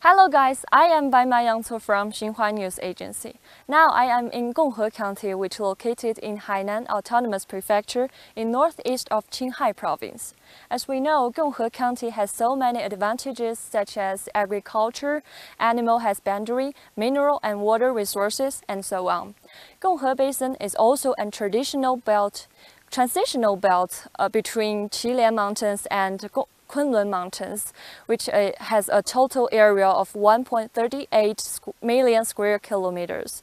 Hello guys, I am Bai Yangco from Xinhua News Agency. Now I am in Gonghe County, which is located in Hainan Autonomous Prefecture in northeast of Qinghai Province. As we know, Gonghe County has so many advantages such as agriculture, animal husbandry, mineral and water resources, and so on. Gonghe Basin is also a transitional belt between Qilian Mountains and Kunlun Mountains, which has a total area of 1.38 million square kilometers.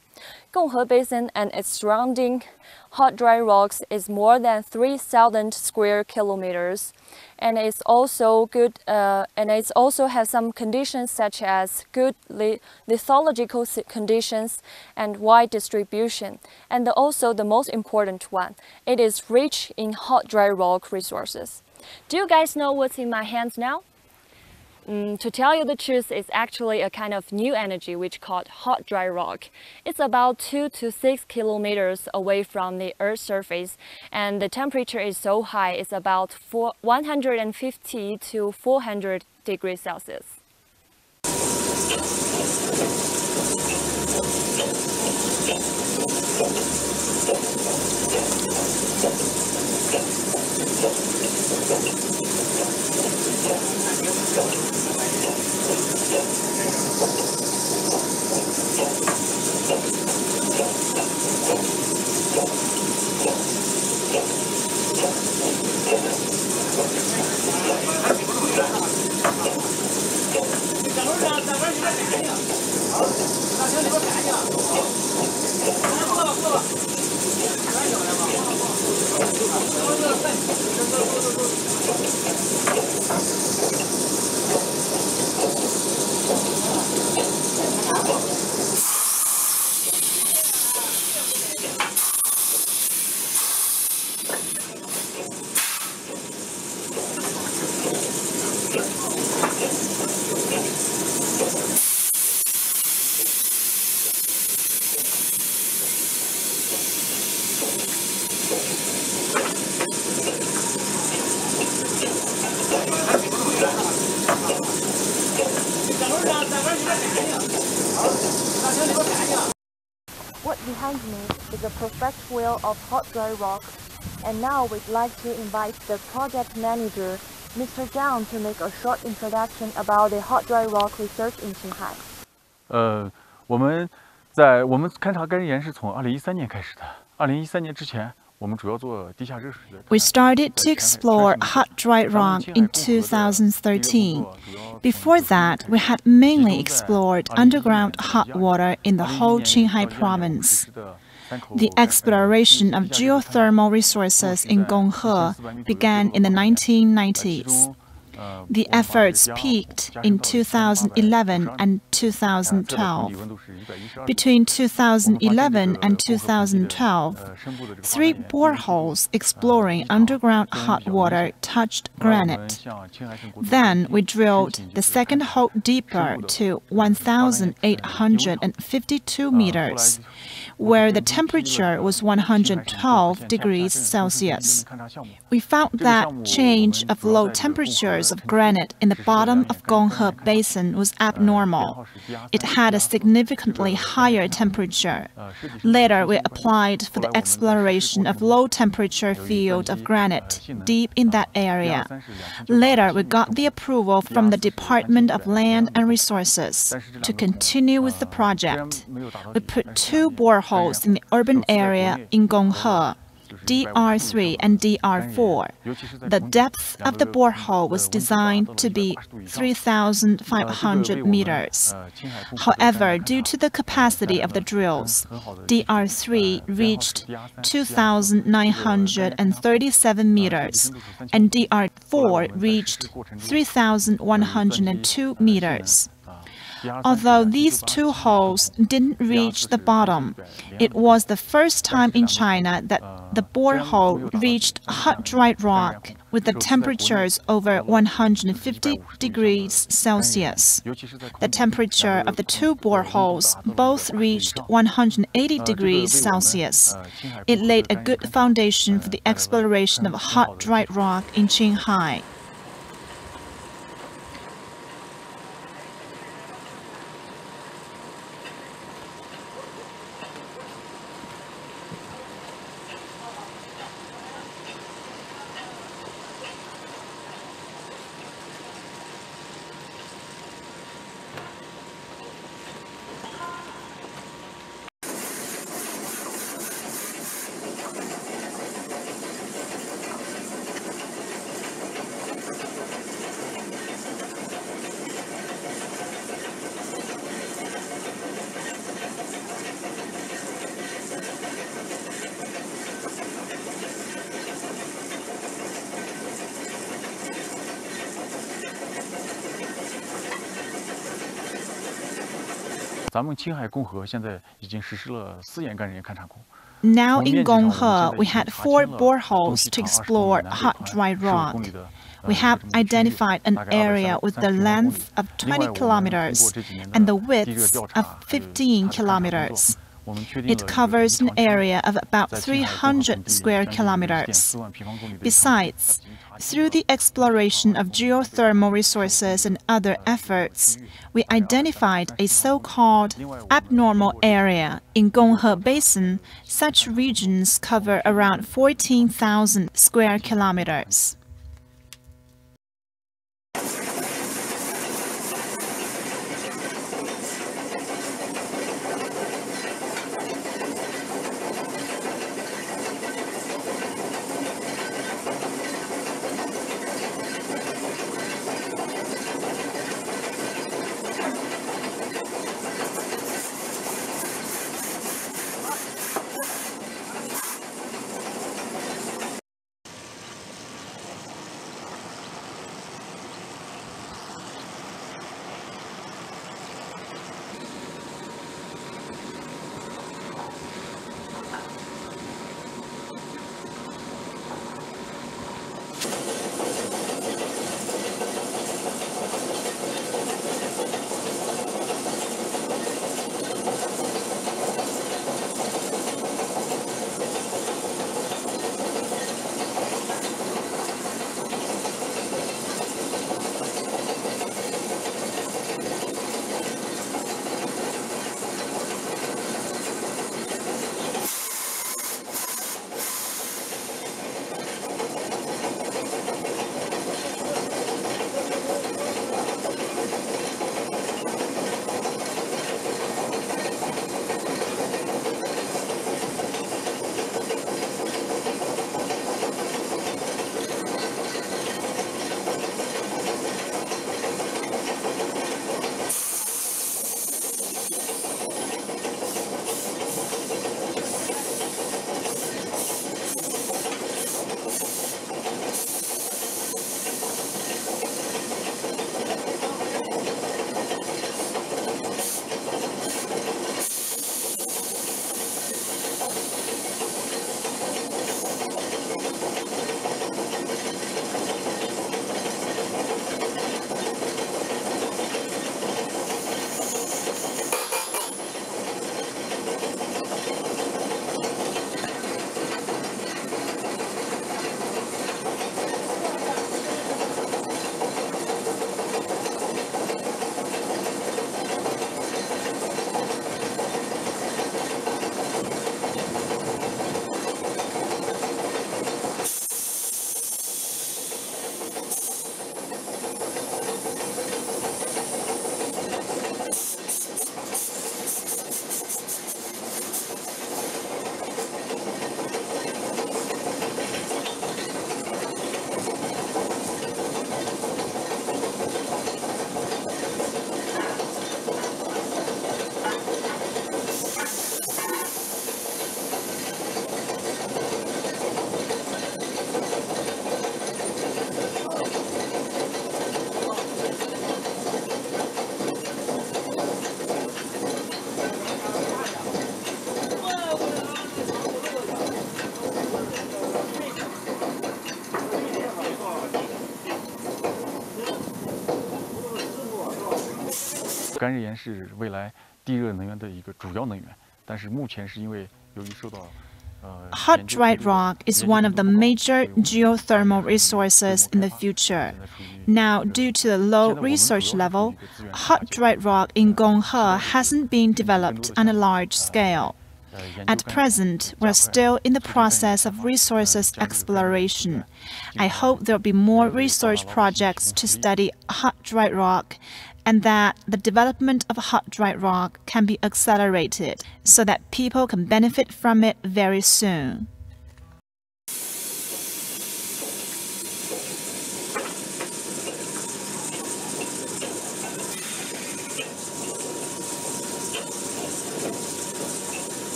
Gonghe Basin and its surrounding hot dry rocks is more than 3,000 square kilometers, and it's also good. It also has some conditions such as good lithological conditions and wide distribution, and also the most important one, it is rich in hot dry rock resources. Do you guys know what's in my hands now? To tell you the truth, it's actually a kind of new energy which called hot dry rock. It's about 2 to 6 kilometers away from the Earth's surface, and the temperature is so high, it's about 150 to 400 degrees Celsius. What behind me is a perfect wheel of hot dry rock, and now we'd like to invite the project manager, Mr. Zhang, to make a short introduction about the hot dry rock research in Qinghai. 我们勘察该岩是从2013年开始的。2013年之前，我们主要做地下热水的。We started to explore hot dry rock in 2013. Before that, we had mainly explored underground hot water in the whole Qinghai Province. The exploration of geothermal resources in Gonghe began in the 1990s. The efforts peaked in 2011 and 2012. Between 2011 and 2012, 3 boreholes exploring underground hot water touched granite. Then we drilled the second hole deeper to 1,852 meters, where the temperature was 112 degrees Celsius. We found that change of low temperatures of granite in the bottom of Gonghe Basin was abnormal. It had a significantly higher temperature. Later, we applied for the exploration of low-temperature field of granite deep in that area. Later, we got the approval from the Department of Land and Resources to continue with the project. We put 2 boreholes in the urban area in Gonghe, DR3 and DR4. The depth of the borehole was designed to be 3,500 meters. However, due to the capacity of the drills, DR3 reached 2,937 meters, and DR4 reached 3,102 meters. Although these 2 holes didn't reach the bottom, it was the first time in China that the borehole reached hot dry rock with the temperatures over 150 degrees Celsius. The temperature of the 2 boreholes both reached 180 degrees Celsius. It laid a good foundation for the exploration of hot dry rock in Qinghai. 咱们青海共和现在已经实施了4眼干人眼勘察工。 Now in Gonghe, we had 4 boreholes to explore hot dry rock. We have identified an area with the length of 20 kilometers and the width of 15 kilometers. It covers an area of about 300 square kilometers. Besides, through the exploration of geothermal resources and other efforts, we identified a so-called abnormal area in Gonghe Basin. Such regions cover around 14,000 square kilometers.干日岩是未来地热能源的一个主要能源，但是目前是因为由于受到 Hot dried rock is one of the major geothermal resources in the future. Now, due to the low research level, hot dried rock in Gonghe hasn't been developed on a large scale. At present, we're still in the process of resources exploration. I hope there'll be more research projects to study hot dried rock, and that the development of hot dried rock can be accelerated so that people can benefit from it very soon.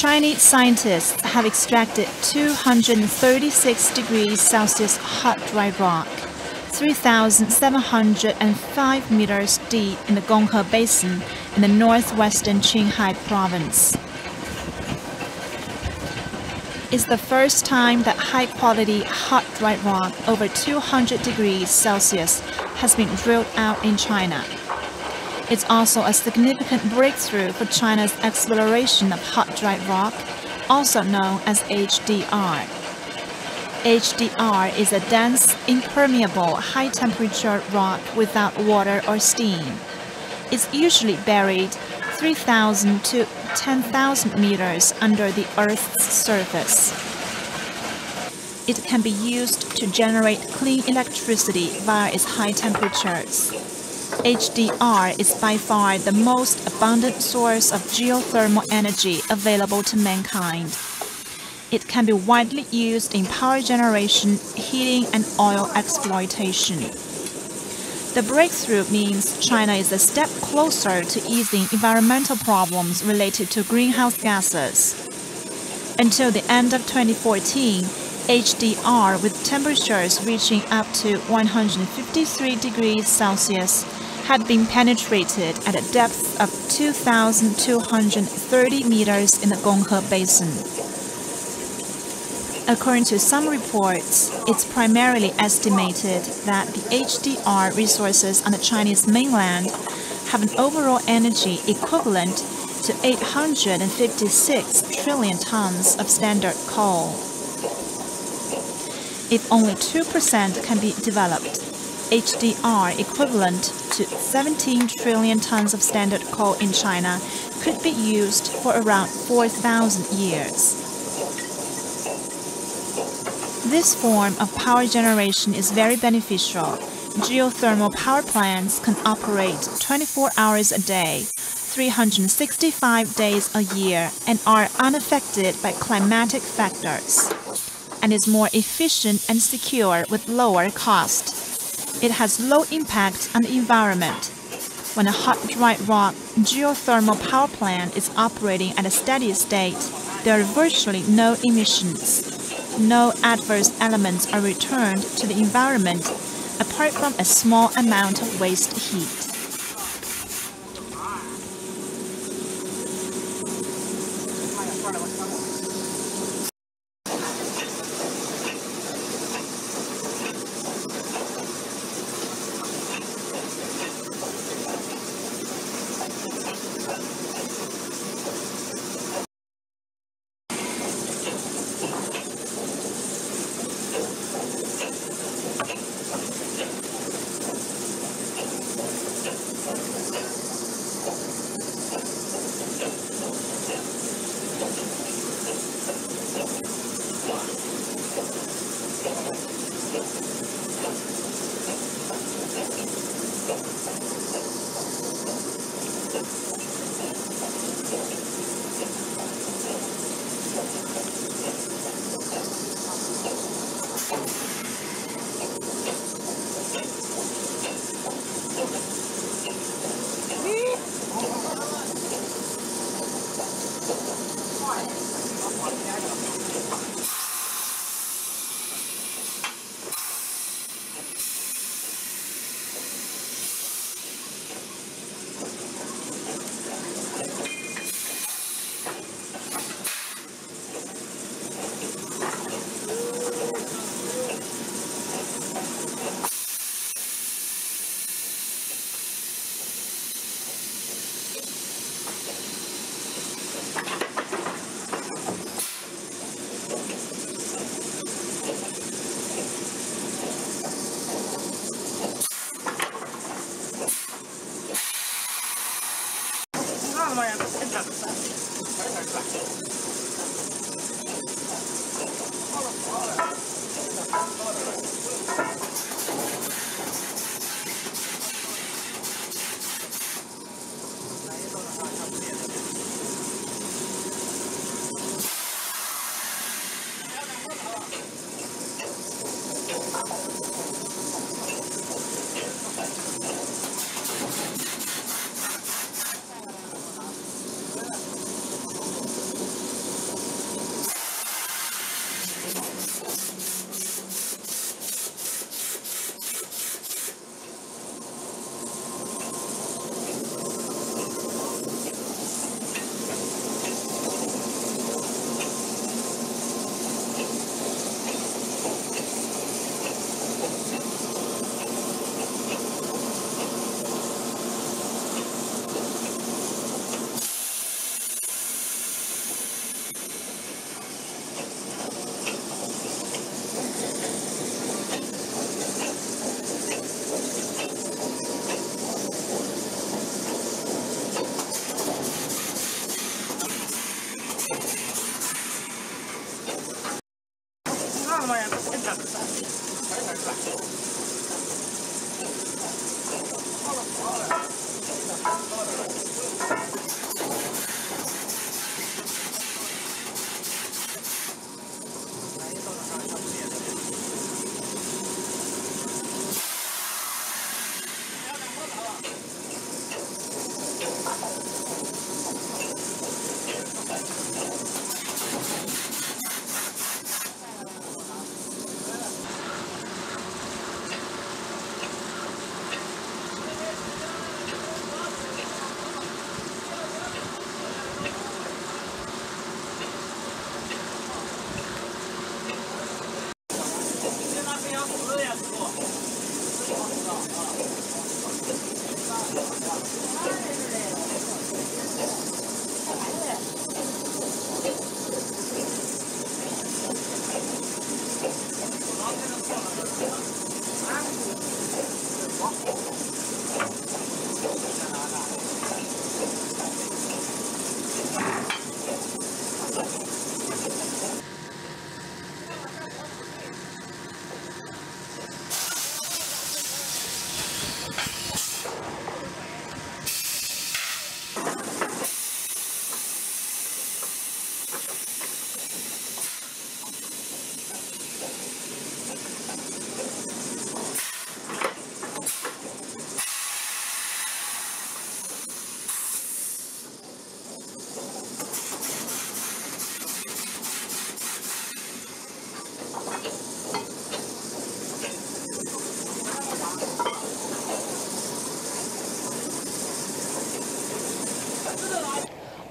Chinese scientists have extracted 236 degrees Celsius hot dry rock, 3,705 meters deep in the Gonghe basin in the northwestern Qinghai Province. It's the first time that high-quality hot dry rock over 200 degrees Celsius has been drilled out in China. It's also a significant breakthrough for China's exploration of hot dry rock, also known as HDR. HDR is a dense, impermeable, high-temperature rock without water or steam. It's usually buried 3,000 to 10,000 meters under the Earth's surface. It can be used to generate clean electricity via its high temperatures. HDR is by far the most abundant source of geothermal energy available to mankind. It can be widely used in power generation, heating, and oil exploitation. The breakthrough means China is a step closer to easing environmental problems related to greenhouse gases. Until the end of 2014, HDR with temperatures reaching up to 153 degrees Celsius had been penetrated at a depth of 2,230 meters in the Gonghe basin. According to some reports, it's primarily estimated that the HDR resources on the Chinese mainland have an overall energy equivalent to 856 trillion tons of standard coal. If only 2% can be developed, HDR equivalent to 17 trillion tons of standard coal in China could be used for around 4,000 years. This form of power generation is very beneficial. Geothermal power plants can operate 24 hours a day, 365 days a year, and are unaffected by climatic factors, and is more efficient and secure with lower cost. It has low impact on the environment. When a hot dry rock geothermal power plant is operating at a steady state, there are virtually no emissions. No adverse elements are returned to the environment apart from a small amount of waste heat.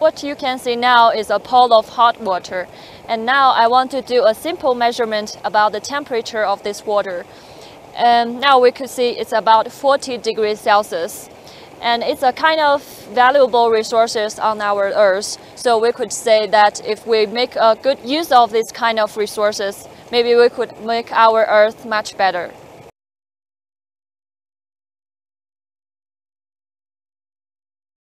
What you can see now is a pot of hot water. And now I want to do a simple measurement about the temperature of this water. And now we could see it's about 40 degrees Celsius. And it's a kind of valuable resources on our Earth. So we could say that if we make a good use of this kind of resources, maybe we could make our Earth much better.